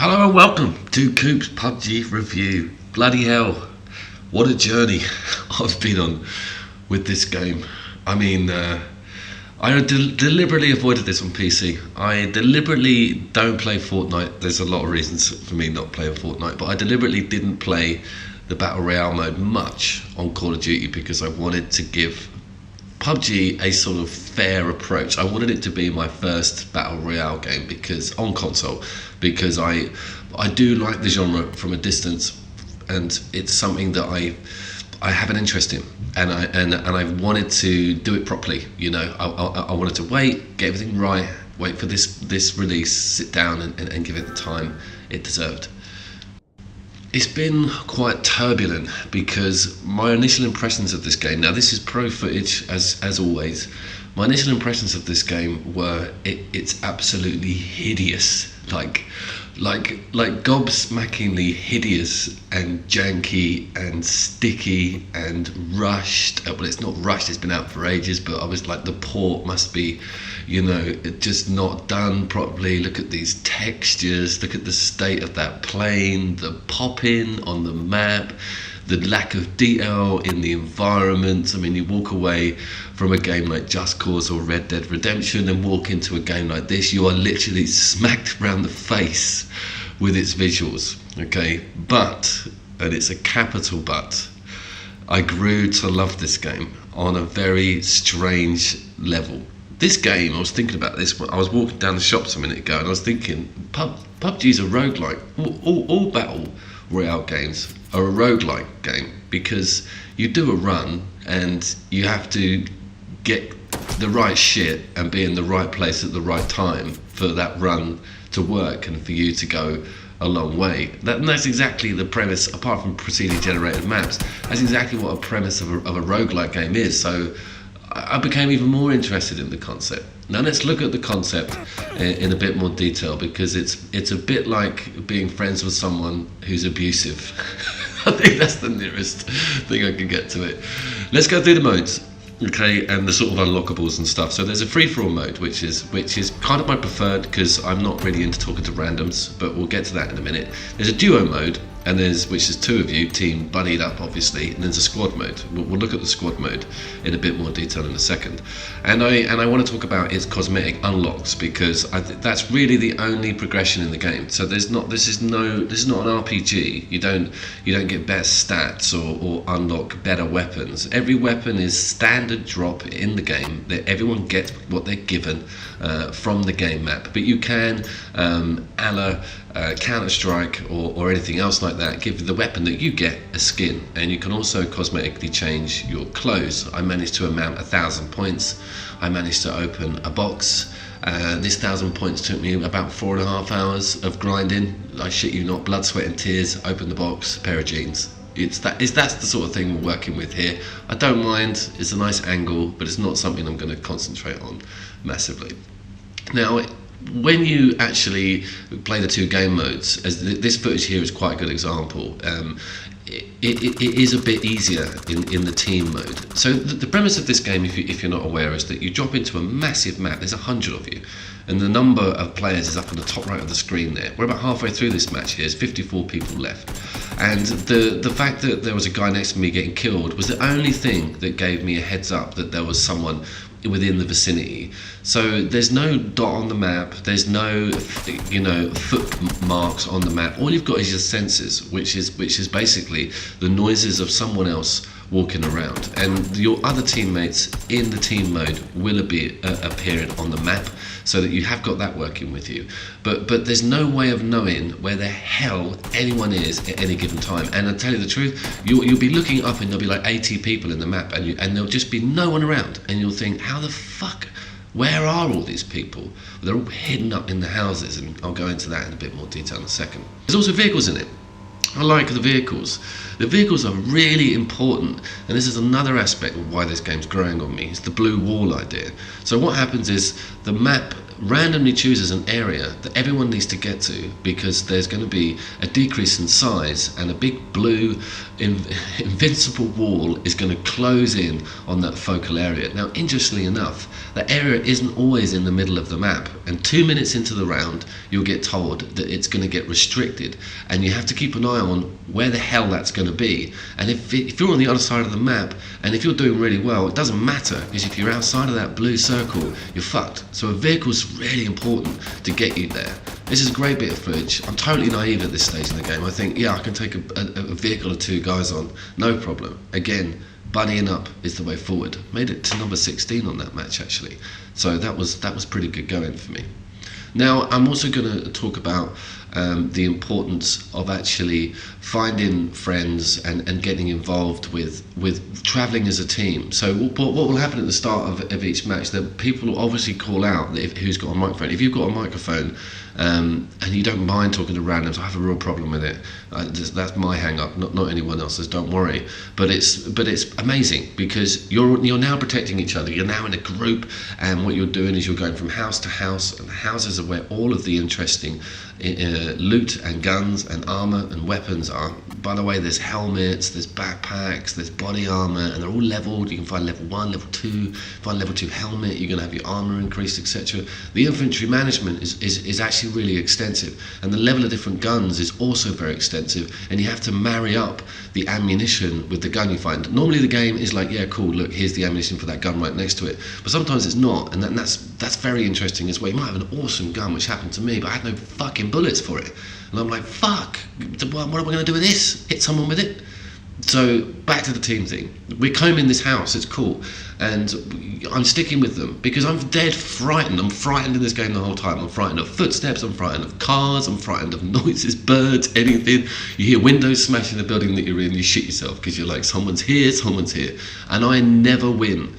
Hello and welcome to Coop's PUBG review. Bloody hell, what a journey I've been on with this game. I mean, I deliberately avoided this on PC. I deliberately don't play Fortnite. There's a lot of reasons for me not playing Fortnite, but I deliberately didn't play the Battle Royale mode much on Call of Duty because I wanted to give PUBG a sort of fair approach. I wanted it to be my first Battle Royale game because on console, because I do like the genre from a distance, and it's something that I have an interest in, and I wanted to do it properly. You know, I wanted to wait, get everything right, wait for this release, sit down and give it the time it deserved. It's been quite turbulent because my initial impressions of this game, now this is pro footage as always, my initial impressions of this game were it's absolutely hideous, like gobsmackingly hideous and janky and sticky and rushed. Well, it's not rushed, it's been out for ages, but I was like, the port must be, you know, just not done properly. Look at these textures, look at the state of that plane, the pop-in on the map, the lack of detail in the environment. I mean, you walk away from a game like Just Cause or Red Dead Redemption and walk into a game like this, you are literally smacked around the face with its visuals, okay? But, and it's a capital but, I grew to love this game on a very strange level. This game, I was thinking about this, I was walking down the shops a minute ago and I was thinking, PUBG's a roguelike. All Battle Royale games are a roguelike game because you do a run and you have to get the right shit and be in the right place at the right time for that run to work and for you to go a long way. That's exactly the premise, apart from procedurally generated maps, that's exactly what a premise of a roguelike game is. So I became even more interested in the concept. Now let's look at the concept in a bit more detail, because it's a bit like being friends with someone who's abusive. I think that's the nearest thing I can get to it. Let's go through the modes, okay, and the sort of unlockables and stuff. So there's a free-for-all mode, which is kind of my preferred because I'm not really into talking to randoms, but we'll get to that in a minute. There's a duo mode, and which is two of you, team buddied up obviously, and there's a squad mode. We'll look at the squad mode in a bit more detail in a second. And I want to talk about its cosmetic unlocks because that's really the only progression in the game. So this is not an RPG. You don't get better stats or unlock better weapons. Every weapon is standard drop in the game. That everyone gets what they're given from the game map, but you can a la Counter-Strike or anything else like that, give the weapon that you get a skin, and you can also cosmetically change your clothes. I managed to amount 1,000 points. I managed to open a box. This 1,000 points took me about 4.5 hours of grinding. I shit you not, blood, sweat and tears. Open the box, pair of jeans. That's the sort of thing we're working with here. I don't mind, it's a nice angle, but it's not something I'm going to concentrate on massively. Now, when you actually play the two game modes, as this footage here is quite a good example, it is a bit easier in the team mode. So the premise of this game, if you're not aware, is that you drop into a massive map. There's 100 of you, and the number of players is up on the top right of the screen there. We're about halfway through this match here. There's 54 people left, and the fact that there was a guy next to me getting killed was the only thing that gave me a heads up that there was someone within the vicinity. So there's no dot on the map, there's no foot marks on the map. All you've got is your senses, which is basically the noises of someone else walking around, and your other teammates in the team mode will be appearing on the map, so that you have got that working with you, but there's no way of knowing where the hell anyone is at any given time. And I'll tell you the truth, you'll be looking up and there'll be like 80 people in the map, and there'll just be no one around, and you'll think, how the fuck, where are all these people? They're all hidden up in the houses, and I'll go into that in a bit more detail in a second. There's also vehicles in it. I like the vehicles. The vehicles are really important, and this is another aspect of why this game's growing on me. It's the blue wall idea. So what happens is the map randomly chooses an area that everyone needs to get to, because there's going to be a decrease in size and a big blue invincible wall is going to close in on that focal area. Now, interestingly enough, that area isn't always in the middle of the map, and 2 minutes into the round you'll get told that it's going to get restricted, and you have to keep an eye on where the hell that's going to be. And if you're on the other side of the map, and if you're doing really well, it doesn't matter, because if you're outside of that blue circle, you're fucked. So a vehicle's really important to get you there. This is a great bit of footage. I'm totally naive at this stage in the game. I think, yeah, I can take a vehicle or two guys on, no problem. Again, buddying up is the way forward. Made it to number 16 on that match, actually. So that was pretty good going for me. Now, I'm also going to talk about the importance of actually finding friends and getting involved with travelling as a team. So what will happen at the start of each match, that people will obviously call out who's got a microphone. If you've got a microphone and you don't mind talking to randoms, I have a real problem with it. That's my hang-up, not anyone else's, don't worry. But it's amazing, because you're now protecting each other. You're now in a group, and what you're doing is you're going from house to house, and the houses are where all of the interesting loot and guns and armour and weapons are. By the way, there's helmets, there's backpacks, there's body armour, and they're all leveled. You can find level 1, level 2, find level 2 helmet, you're going to have your armour increased, etc. The infantry management is actually really extensive, and the level of different guns is also very extensive, and you have to marry up the ammunition with the gun you find. Normally the game is like, yeah, cool, look, here's the ammunition for that gun right next to it, but sometimes it's not, and that's very interesting as well. You might have an awesome gun, which happened to me, but I had no fucking bullets for it, and I'm like, fuck, what am I going to do with this? Hit someone with it? So back to the team thing. We're combing this house, it's cool, and I'm sticking with them because I'm dead frightened. I'm frightened in this game the whole time. I'm frightened of footsteps, I'm frightened of cars, I'm frightened of noises, birds, anything. You hear windows smash in the building that you're in, you shit yourself because you're like, someone's here. And I never win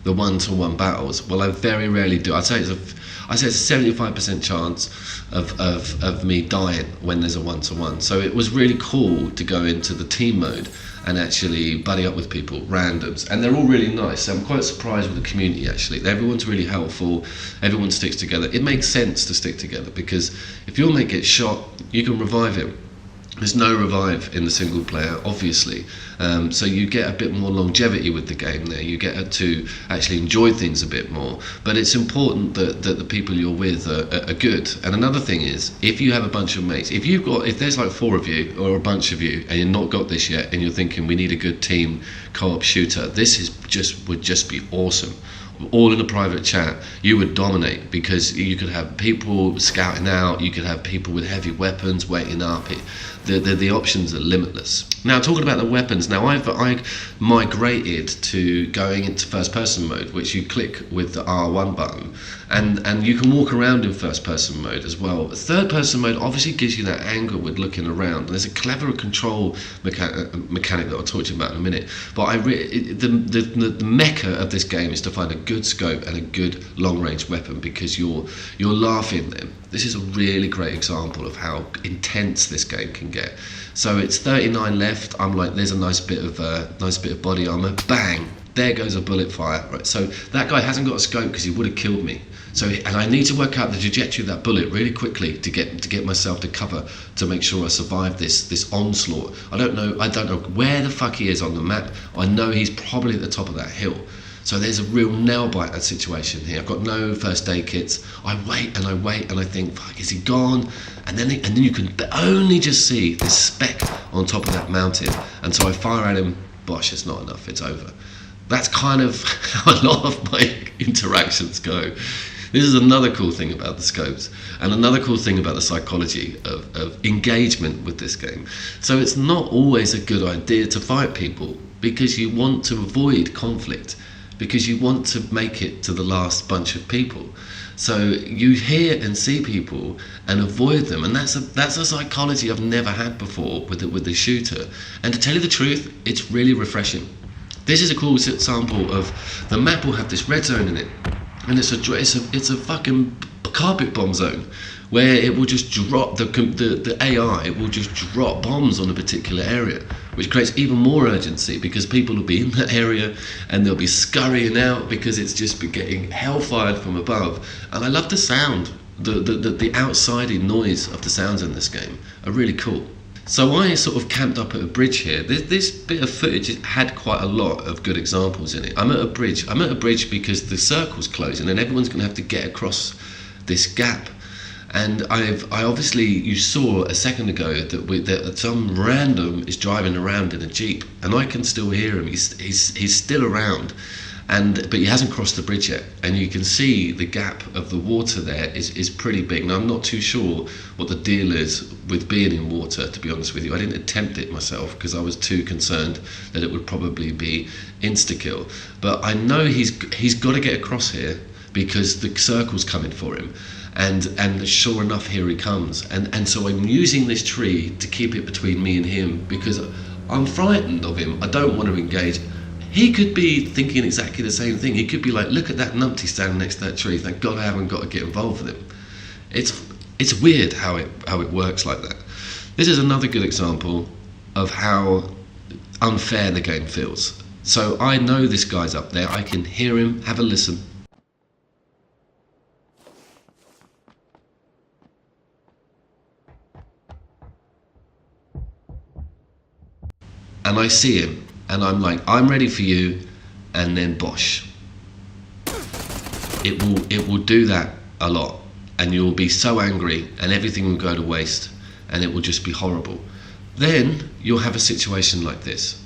the one-to-one battles. Well, I very rarely do. I'd say it's a 75% chance of me dying when there's a one-to-one. So it was really cool to go into the team mode and actually buddy up with people, randoms, and they're all really nice. So I'm quite surprised with the community, actually. Everyone's really helpful, everyone sticks together. It makes sense to stick together, because if your mate gets shot, you can revive him. There's no revive in the single player, obviously, so you get a bit more longevity with the game there. You get to actually enjoy things a bit more, but it's important that the people you're with are good. And another thing is, if you have a bunch of mates, if there's like 4 of you or a bunch of you and you've not got this yet, and you're thinking we need a good team co-op shooter, would just be awesome. All in a private chat, you would dominate, because you could have people scouting out, you could have people with heavy weapons waiting up. The options are limitless. Now, talking about the weapons, now I migrated to going into first person mode, which you click with the R1 button, and you can walk around in first person mode as well. Third person mode obviously gives you that angle with looking around. There's a clever control mechanic that I'll talk to you about in a minute, but the mecca of this game is to find a good scope and a good long range weapon, because you're laughing then. This is a really great example of how intense this game can get. So it's 39 left. I'm like, there's a nice bit of body armor. Bang! There goes a bullet fire. Right. So that guy hasn't got a scope because he would have killed me. So, and I need to work out the trajectory of that bullet really quickly to get myself to cover, to make sure I survive this onslaught. I don't know where the fuck he is on the map. I know he's probably at the top of that hill. So there's a real nail-biter situation here. I've got no first aid kits. I wait and I think, fuck, is he gone? And then you can only just see this speck on top of that mountain. And so I fire at him. Bosh, it's not enough. It's over. That's kind of how a lot of my interactions go. This is another cool thing about the scopes, and another cool thing about the psychology of engagement with this game. So it's not always a good idea to fight people, because you want to avoid conflict, because you want to make it to the last bunch of people. So you hear and see people and avoid them, and that's a psychology I've never had before with the shooter. And to tell you the truth, it's really refreshing. This is a cool example of the map will have this red zone in it, and it's a fucking carpet bomb zone, where it will just drop the AI. It will just drop bombs on a particular area, which creates even more urgency because people will be in that area and they'll be scurrying out because it's just been getting hellfired from above. And I love the sound, the outside noise of the sounds in this game are really cool. So I sort of camped up at a bridge here. This bit of footage had quite a lot of good examples in it. I'm at a bridge because the circle's closing and everyone's going to have to get across this gap. And I obviously, you saw a second ago that some random is driving around in a Jeep, and I can still hear him. He's still around, but he hasn't crossed the bridge yet. And you can see the gap of the water there is pretty big. Now I'm not too sure what the deal is with being in water, to be honest with you. I didn't attempt it myself because I was too concerned that it would probably be insta-kill. But I know he's got to get across here because the circle's coming for him. And sure enough, here he comes. And so I'm using this tree to keep it between me and him because I'm frightened of him. I don't want to engage. He could be thinking exactly the same thing. He could be like, look at that numpty standing next to that tree. Thank God I haven't got to get involved with him. It's weird how it works like that. This is another good example of how unfair the game feels. So I know this guy's up there. I can hear him. Have a listen. And I see him, and I'm like, I'm ready for you, and then bosh. It will do that a lot, and you'll be so angry, and everything will go to waste, and it will just be horrible. Then you'll have a situation like this.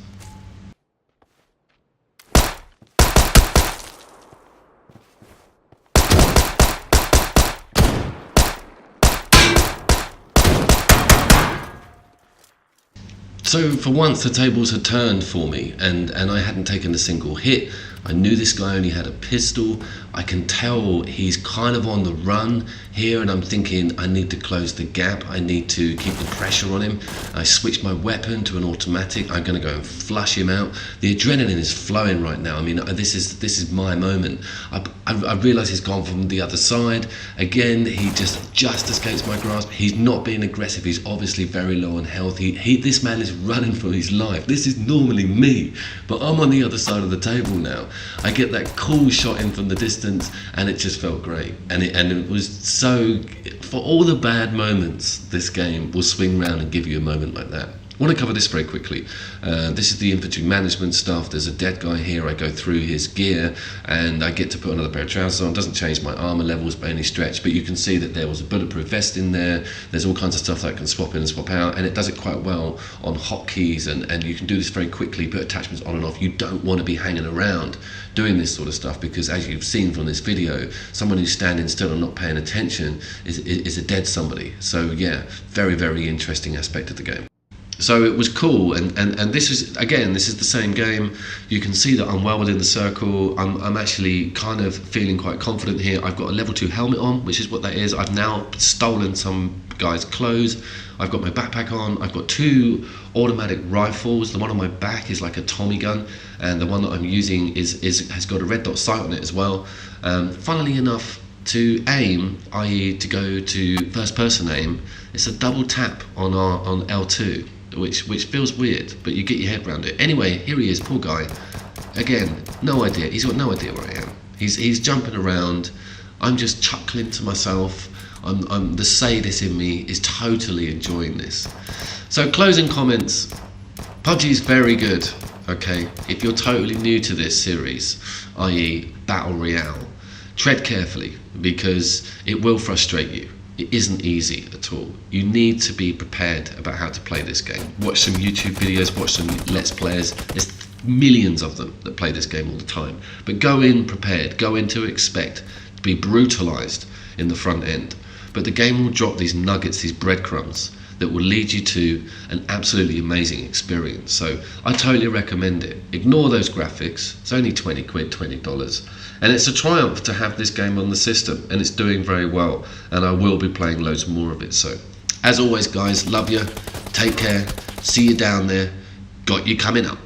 So for once the tables had turned for me and I hadn't taken a single hit. I knew this guy only had a pistol. I can tell he's kind of on the run here and I'm thinking I need to close the gap. I need to keep the pressure on him. I switch my weapon to an automatic. I'm going to go and flush him out. The adrenaline is flowing right now. I mean, this is my moment. I realise he's gone from the other side. Again, he just escapes my grasp. He's not being aggressive. He's obviously very low on health. This man is running for his life. This is normally me, but I'm on the other side of the table now. I get that cool shot in from the distance and it just felt great. And it was so, for all the bad moments, this game will swing round and give you a moment like that. I want to cover this very quickly. This is the infantry management stuff. There's a dead guy here. I go through his gear and I get to put another pair of trousers on. It doesn't change my armor levels by any stretch, but you can see that there was a bulletproof vest in there. There's all kinds of stuff that can swap in and swap out, and it does it quite well on hotkeys, and you can do this very quickly, put attachments on and off. You don't want to be hanging around doing this sort of stuff because, as you've seen from this video, someone who's standing still and not paying attention is a dead somebody. So yeah, very, very interesting aspect of the game. So it was cool, and this is the same game. You can see that I'm well within the circle. I'm actually kind of feeling quite confident here. I've got a level 2 helmet on, which is what that is. I've now stolen some guy's clothes. I've got my backpack on. I've got 2 automatic rifles. The one on my back is like a Tommy gun, and the one that I'm using has got a red dot sight on it as well. Funnily enough, to aim, i.e. to go to first person aim, it's a double tap on L2. Which feels weird, but you get your head around it. Anyway, here he is, poor guy. Again, no idea. He's got no idea where I am. He's jumping around. I'm just chuckling to myself. The sadist in me is totally enjoying this. So closing comments. PUBG is very good. Okay, if you're totally new to this series, i.e. Battle Royale, tread carefully because it will frustrate you. It isn't easy at all. You need to be prepared about how to play this game. Watch some YouTube videos, watch some Let's Players. There's millions of them that play this game all the time. But go in prepared, go in to expect to be brutalized in the front end. But the game will drop these nuggets, these breadcrumbs, that will lead you to an absolutely amazing experience. So I totally recommend it. Ignore those graphics. It's only 20 quid, $20. And it's a triumph to have this game on the system, and it's doing very well, and I will be playing loads more of it. So as always guys, love you, take care, see you down there, got you coming up.